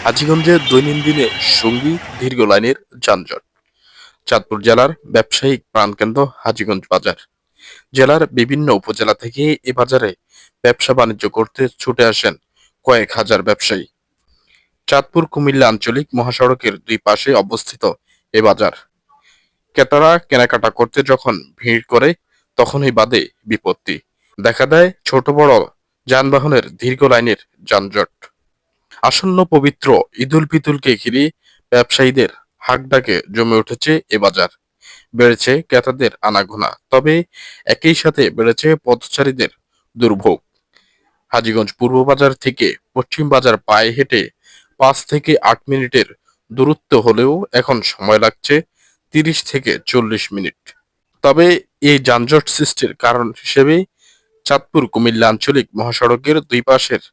হাজীগঞ্জে দৈনন্দিনের সঙ্গী দীর্ঘ লাইনের যানজট। চাঁদপুর জেলার ব্যবসায়িক প্রাণকেন্দ্র হাজীগঞ্জ বাজার। জেলার বিভিন্ন উপজেলা থেকে এ বাজারে ব্যবসা বাণিজ্য করতে ছুটে আসেন কয়েক হাজার ব্যবসায়ী। চাঁদপুর কুমিল্লা আঞ্চলিক মহাসড়কের দুই পাশে অবস্থিত এ বাজার। ক্রেতারা কেনাকাটা করতে যখন ভিড় করে তখনই বাধে বিপত্তি। দেখা দেয় ছোট বড় যানবাহনের দীর্ঘ লাইনের যানজট। আসন্ন পবিত্র ঈদুল ফিতরকে ঘিরে ব্যবসায়ীদের হাঁকডাকে জমে উঠেছে এ বাজার। বেড়েছে ক্রেতাদের আনাগোনা, তবে একই সাথে বেড়েছে পথচারীদের দুর্ভোগ। হাজীগঞ্জ পূর্ব বাজার থেকে পশ্চিম বাজার পায়ে হেঁটে 5 থেকে 8 মিনিটের দূরত্ব হলেও এখন সময় লাগছে 30 থেকে 40 মিনিট। তবে এই যানজট সৃষ্টির কারণ হিসেবে চাঁদপুর কুমিল্লা আঞ্চলিক মহাসড়কের দুই পাশের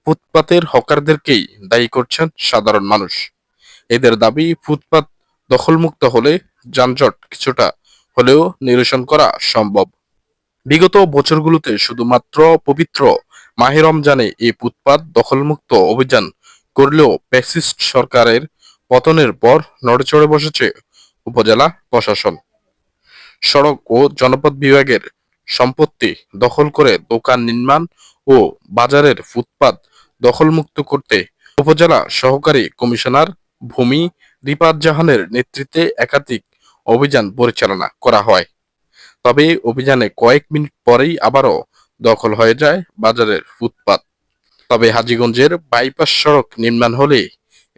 ফুটপাতের হকারদেরকেই দায়ী করছেন সাধারণ মানুষ। এদের দাবি, ফুটপাত দখলমুক্ত হলে যানজট কিছুটা হলেও নিরসন করা সম্ভব। বিগত বছরগুলোতে শুধুমাত্র পবিত্র মাহে রমজানে এই ফুটপাত দখলমুক্ত অভিযান করলেও ফ্যাসিস্ট সরকারের পতনের পর নড়েচড়ে বসেছে উপজেলা প্রশাসন। সড়ক ও জনপদ বিভাগের সম্পত্তি দখল করে দোকান নির্মাণ ও বাজারের ফুটপাত দখলমুক্ত করতে উপজেলা সহকারী কমিশনার ভূমি রিপাত জাহানের নেতৃত্বে একাধিক অভিযান পরিচালনা করা হয়। তবে অভিযানে কয়েক মিনিট পরেই আবারও দখল হয়ে যায় বাজারের ফুটপাত। তবে হাজীগঞ্জের বাইপাস সড়ক নির্মাণ হলে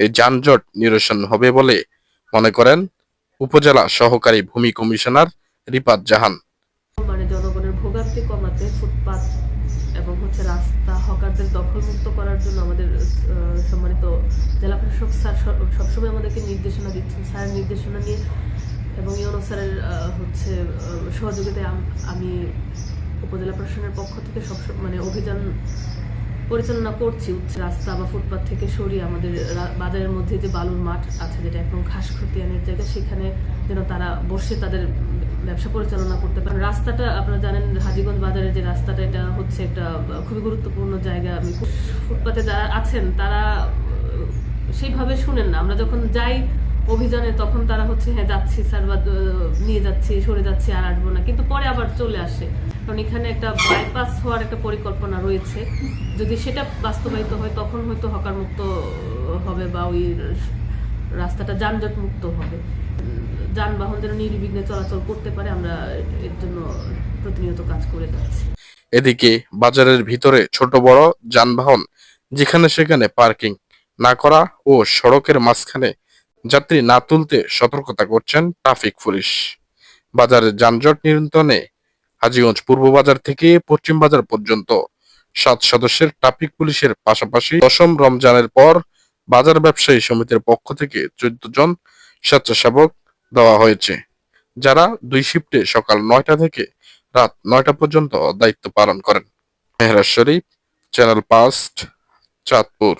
এই যানজট নিরসন হবে বলে মনে করেন উপজেলা সহকারী ভূমি কমিশনার রিপাত জাহান। জনগণের ভোগান্তি কমাতে ফুটপাত এবং রাস্তা হকারদের দখলমুক্ত করার জন্য আমাদের সম্মানিত জেলা প্রশাসক স্যার সবসময় আমাদেরকে নির্দেশনা দিচ্ছেন। স্যারের নির্দেশনা নিয়ে এবং ইউনো স্যারের সহযোগিতায় আমি উপজেলা প্রশাসনের পক্ষ থেকে অভিযান পরিচালনা করছি। রাস্তা বা ফুটপাত থেকে সরিয়ে আমাদের বাজারের মধ্যে যে বালুর মাঠ আছে, যেটা একদম ঘাস খতিয়ানের জায়গা, সেখানে যেন তারা বসে তাদের ব্যবসা পরিচালনা করতে পারেন। রাস্তাটা আপনারা জানেন, হাজীগঞ্জ বাজারের যে রাস্তাটা, এটা একটা খুবই গুরুত্বপূর্ণ জায়গা। আমি ফুটপাতে যারা আছেন তারা সেইভাবে শুনেন না। আমরা যখন যাই অভিযানে তখন তারা হ্যাঁ যাচ্ছি স্যার, বা নিয়ে যাচ্ছি, সরে যাচ্ছি, আর আসবো না, কিন্তু পরে আবার চলে আসে। কারণ এখানে একটা বাইপাস হওয়ার একটা পরিকল্পনা রয়েছে। যদি সেটা বাস্তবায়িত হয় তখন হয়তো হকার মুক্ত হবে বা ওই রাস্তাটা যানজট মুক্ত হবে, যানবাহন যেন নির্বিঘ্নে চলাচল করতে পারে। আমরা এর জন্য প্রতিনিয়ত কাজ করে যাচ্ছি। এদিকে বাজারের ভিতরে ছোট বড় যানবাহন যেখানে সেখানে পার্কিং না করা ও সড়কের মাঝখানে যাত্রী না তুলতে সতর্কতা করছেন ট্রাফিক পুলিশ। বাজারের যানজট নিয়ন্ত্রণে হাজীগঞ্জ পূর্ব বাজার থেকে পশ্চিম বাজার পর্যন্ত 7 সদস্যের ট্রাফিক পুলিশের পাশাপাশি 10ম রমজানের পর বাজার ব্যবসায়ী সমিতির পক্ষ থেকে 14 জন স্বেচ্ছাসেবক দেওয়া হয়েছে, যারা 2 শিফটে সকাল 9টা থেকে রাত 9টা পর্যন্ত দায়িত্ব পালন করেন। মেহরাজ শরীফ, চ্যানেল 5, চাঁদপুর।